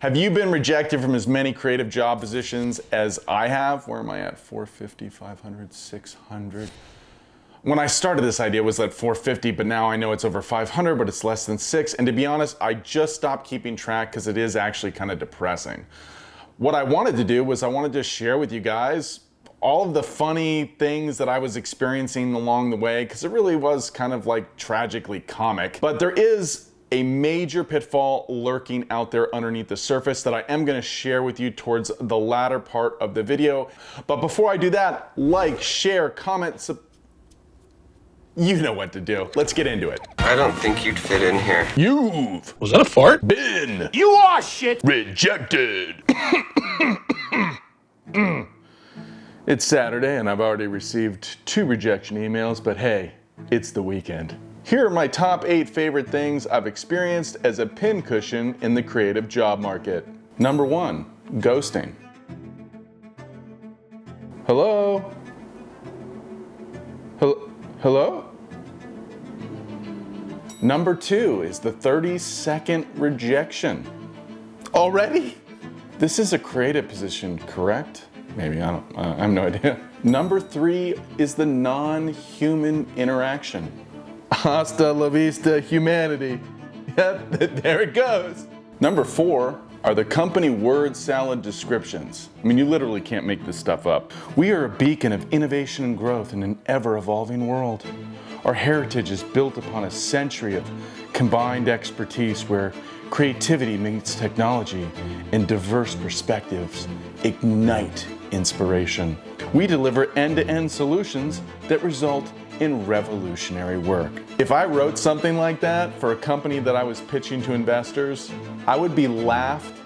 Have you been rejected from as many creative job positions as I have? Where am I at? 450, 500, 600. When I started this idea it was at 450, but now I know it's over 500, but it's less than 6. And to be honest, I just stopped keeping track because it is actually kind of depressing. What I wanted to do was I wanted to share with you guys all of the funny things that I was experiencing along the way, because it really was kind of like tragically comic. But there is a major pitfall lurking out there underneath the surface that I am going to share with you towards the latter part of the video. But before I do that, like, share, comment, you know what to do. Let's get into it. I don't think you'd fit in here. Was that a fart? Been You are shit! rejected. It's Saturday and I've already received 2 rejection emails, but hey, it's the weekend. Here are my top 8 favorite things I've experienced as a pincushion in the creative job market. Number 1, ghosting. Hello? Hello? Number 2 is the 30-second rejection. Already? This is a creative position, correct? Maybe, I have no idea. Number 3 is the non-human interaction. Hasta la vista, humanity. Yep, there it goes. Number 4 are the company word salad descriptions. I mean, you literally can't make this stuff up. We are a beacon of innovation and growth in an ever-evolving world. Our heritage is built upon a century of combined expertise where creativity meets technology and diverse perspectives ignite inspiration. We deliver end-to-end solutions that result in revolutionary work. If I wrote something like that for a company that I was pitching to investors, I would be laughed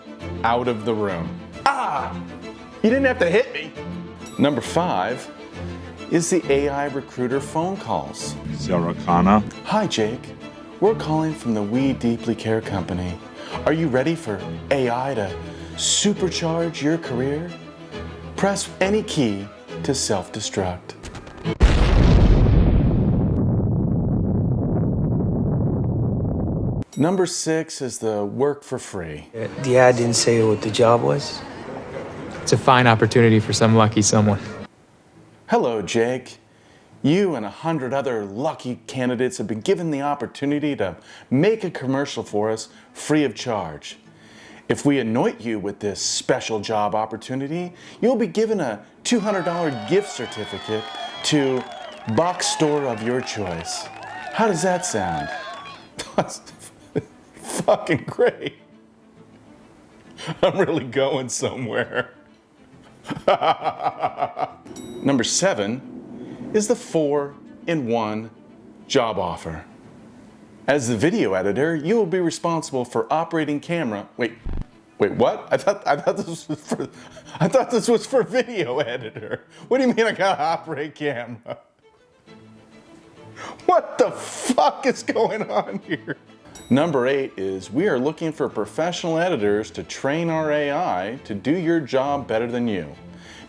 out of the room. Ah! You didn't have to hit me! Number 5 is the AI recruiter phone calls. Zarakana. Hi Jake, we're calling from the We Deeply Care company. Are you ready for AI to supercharge your career? Press any key to self-destruct. Number 6 is the work for free. The ad didn't say what the job was. It's a fine opportunity for some lucky someone. Hello, Jake. You and 100 other lucky candidates have been given the opportunity to make a commercial for us free of charge. If we anoint you with this special job opportunity, you'll be given a $200 gift certificate to box store of your choice. How does that sound? That's fucking great. I'm really going somewhere. Number 7 is the 4-in-1 job offer. As the video editor, you will be responsible for operating camera. Wait, what? I thought this was for video editor. What do you mean I gotta operate camera? What the fuck is going on here? Number 8 is we are looking for professional editors to train our AI to do your job better than you.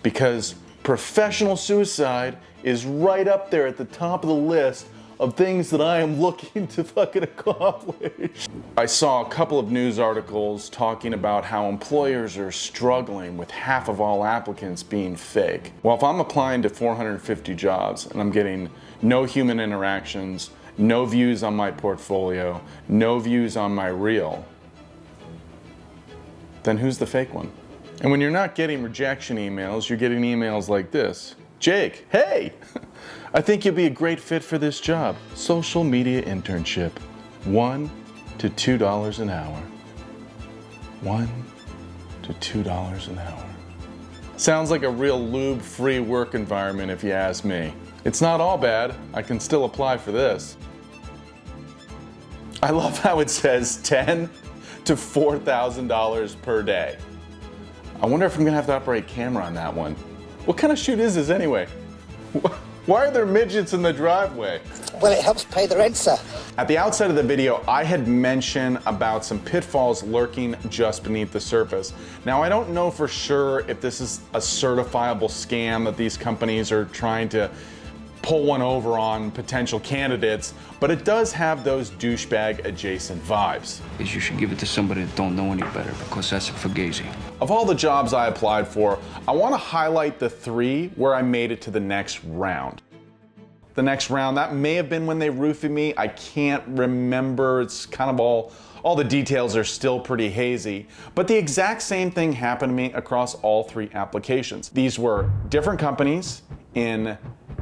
Because professional suicide is right up there at the top of the list of things that I am looking to fucking accomplish. I saw a couple of news articles talking about how employers are struggling with half of all applicants being fake. Well, if I'm applying to 450 jobs and I'm getting no human interactions, no views on my portfolio, no views on my reel, then who's the fake one? And when you're not getting rejection emails, you're getting emails like this. Jake, hey, I think you'll be a great fit for this job. Social media internship, $1 to $2 an hour. $1 to $2 an hour. Sounds like a real lube-free work environment if you ask me. It's not all bad, I can still apply for this. I love how it says $10 to $4,000 per day. I wonder if I'm gonna have to operate camera on that one. What kind of shoot is this anyway? Why are there midgets in the driveway? Well, it helps pay the rent, sir. At the outset of the video, I had mentioned about some pitfalls lurking just beneath the surface. Now, I don't know for sure if this is a certifiable scam that these companies are trying to pull one over on potential candidates, but it does have those douchebag adjacent vibes. Is you should give it to somebody that don't know any better, because that's a fugazi. Of all the jobs I applied for, I want to highlight the 3 where I made it to the next round. The next round, that may have been when they roofied me. I can't remember. It's kind of all the details are still pretty hazy, but the exact same thing happened to me across all 3 applications. These were different companies in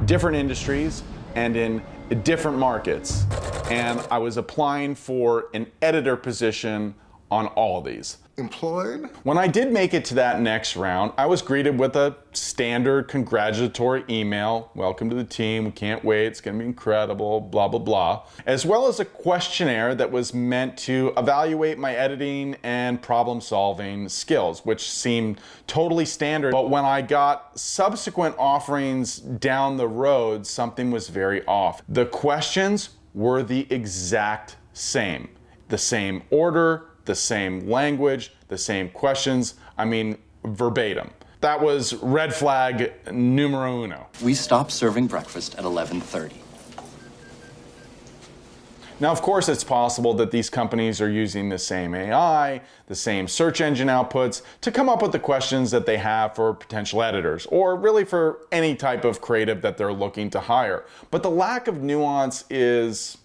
different industries and in different markets. And I was applying for an editor position on all of these. Employed? When I did make it to that next round, I was greeted with a standard congratulatory email. Welcome to the team, we can't wait, it's gonna be incredible, blah, blah, blah. As well as a questionnaire that was meant to evaluate my editing and problem solving skills, which seemed totally standard. But when I got subsequent offerings down the road, something was very off. The questions were the exact same. The same order, the same language, the same questions, I mean, verbatim. That was red flag numero uno. We stopped serving breakfast at 11:30. Now, of course, it's possible that these companies are using the same AI, the same search engine outputs to come up with the questions that they have for potential editors, or really for any type of creative that they're looking to hire. But the lack of nuance is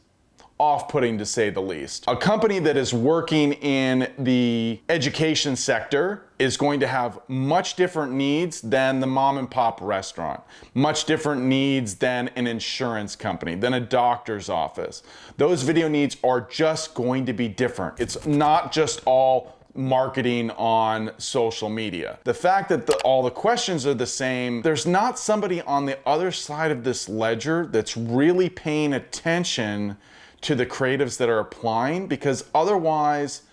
off-putting, to say the least. A company that is working in the education sector is going to have much different needs than the mom and pop restaurant, much different needs than an insurance company, than a doctor's office. Those video needs are just going to be different. It's not just all marketing on social media. The fact that all the questions are the same, there's not somebody on the other side of this ledger that's really paying attention to the creatives that are applying, because otherwise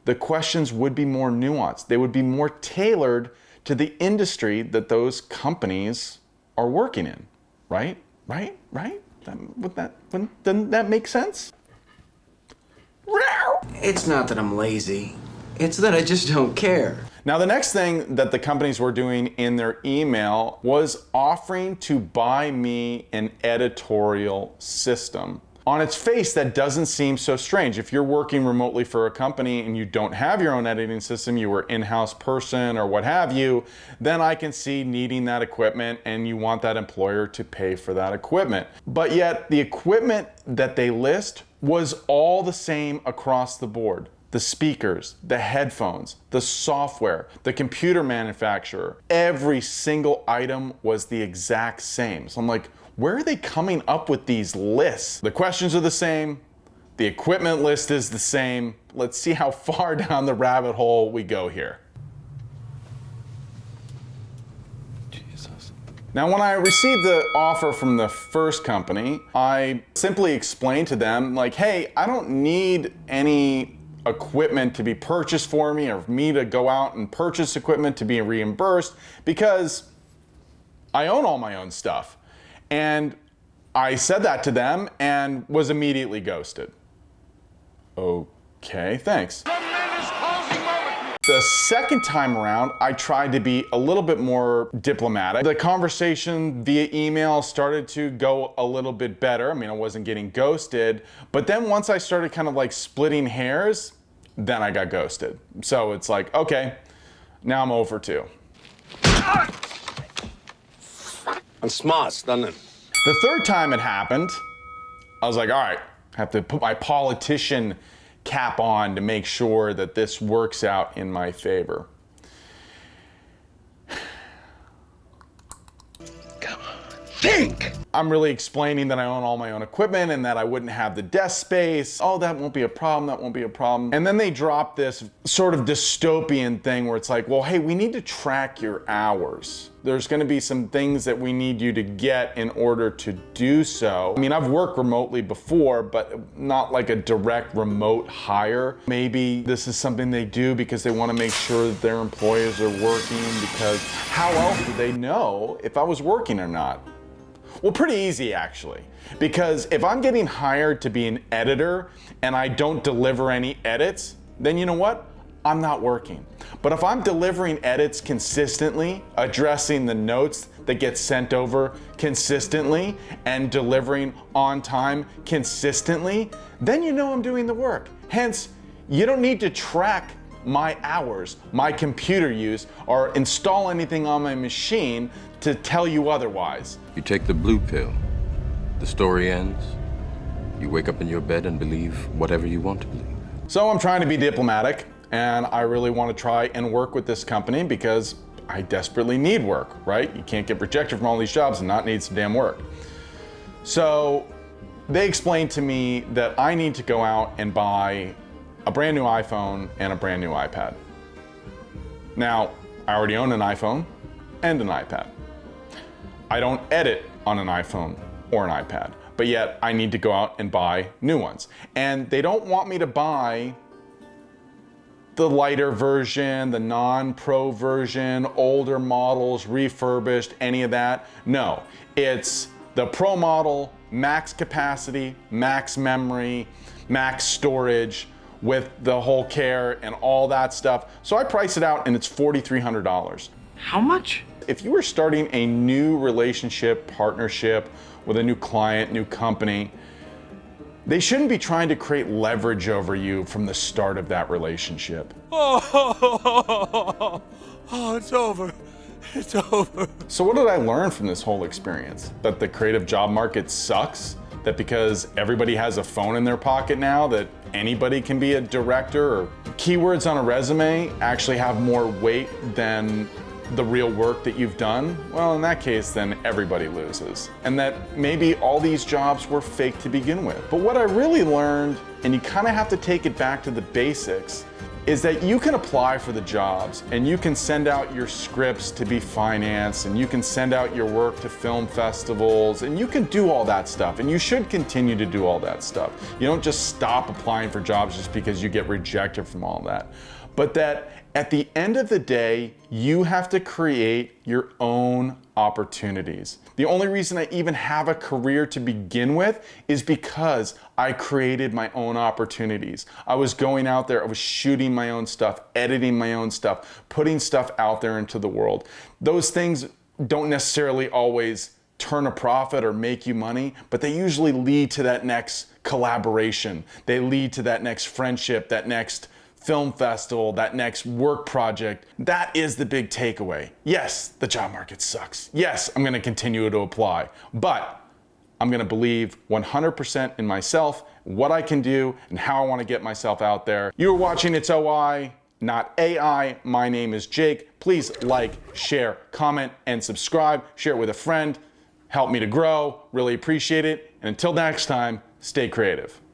the questions would be more nuanced. They would be more tailored to the industry that those companies are working in, right? Right? Doesn't that make sense? It's not that I'm lazy. It's that I just don't care. Now, the next thing that the companies were doing in their email was offering to buy me an editorial system. On its face, that doesn't seem so strange. If you're working remotely for a company and you don't have your own editing system, you were in-house person or what have you, then I can see needing that equipment and you want that employer to pay for that equipment. But yet the equipment that they list was all the same across the board. The speakers, the headphones, the software, the computer manufacturer, every single item was the exact same. So I'm like, where are they coming up with these lists? The questions are the same, the equipment list is the same. Let's see how far down the rabbit hole we go here. Jesus. Now, when I received the offer from the first company, I simply explained to them, like, hey, I don't need any equipment to be purchased for me or for me to go out and purchase equipment to be reimbursed, because I own all my own stuff. And I said that to them and was immediately ghosted. Okay, thanks. The second time around, I tried to be a little bit more diplomatic. The conversation via email started to go a little bit better. I mean, I wasn't getting ghosted, but then once I started kind of like splitting hairs, then I got ghosted. So it's like, okay, now I'm over too. And smarts, doesn't it? The third time it happened, I was like, all right, I have to put my politician cap on to make sure that this works out in my favor. Come on, think! I'm really explaining that I own all my own equipment and that I wouldn't have the desk space. Oh, that won't be a problem, that won't be a problem. And then they drop this sort of dystopian thing where it's like, well, hey, we need to track your hours. There's gonna be some things that we need you to get in order to do so. I mean, I've worked remotely before, but not like a direct remote hire. Maybe this is something they do because they wanna make sure that their employees are working, because how else would they know if I was working or not? Well, pretty easy actually, because if I'm getting hired to be an editor and I don't deliver any edits, then you know what? I'm not working. But if I'm delivering edits consistently, addressing the notes that get sent over consistently, and delivering on time consistently, then you know I'm doing the work. Hence, you don't need to track my hours, my computer use, or install anything on my machine to tell you otherwise. You take the blue pill, the story ends, you wake up in your bed and believe whatever you want to believe. So I'm trying to be diplomatic, and I really want to try and work with this company because I desperately need work, right? You can't get rejected from all these jobs and not need some damn work. So they explained to me that I need to go out and buy a brand new iPhone and a brand new iPad. Now, I already own an iPhone and an iPad. I don't edit on an iPhone or an iPad, but yet I need to go out and buy new ones. And they don't want me to buy the lighter version, the non-pro version, older models, refurbished, any of that. No, it's the pro model, max capacity, max memory, max storage, with the whole care and all that stuff. So I price it out and it's $4,300. How much? If you were starting a new relationship, partnership with a new client, new company, they shouldn't be trying to create leverage over you from the start of that relationship. Oh, it's over. It's over. So what did I learn from this whole experience? That the creative job market sucks? That because everybody has a phone in their pocket now, that anybody can be a director, or keywords on a resume actually have more weight than the real work that you've done? Well, in that case, then everybody loses. And that maybe all these jobs were fake to begin with. But what I really learned, and you kind of have to take it back to the basics, is that you can apply for the jobs and you can send out your scripts to be financed and you can send out your work to film festivals and you can do all that stuff, and you should continue to do all that stuff. You don't just stop applying for jobs just because you get rejected from all that. But that at the end of the day, you have to create your own opportunities. The only reason I even have a career to begin with is because I created my own opportunities. I was going out there, I was shooting my own stuff, editing my own stuff, putting stuff out there into the world. Those things don't necessarily always turn a profit or make you money, but they usually lead to that next collaboration. They lead to that next friendship, that next film festival, that next work project. That is the big takeaway. Yes, the job market sucks. Yes, I'm gonna continue to apply, but I'm gonna believe 100% in myself, what I can do, and how I wanna get myself out there. You're watching It's OI, not AI. My name is Jake. Please like, share, comment, and subscribe. Share it with a friend. Help me to grow. Really appreciate it. And until next time, stay creative.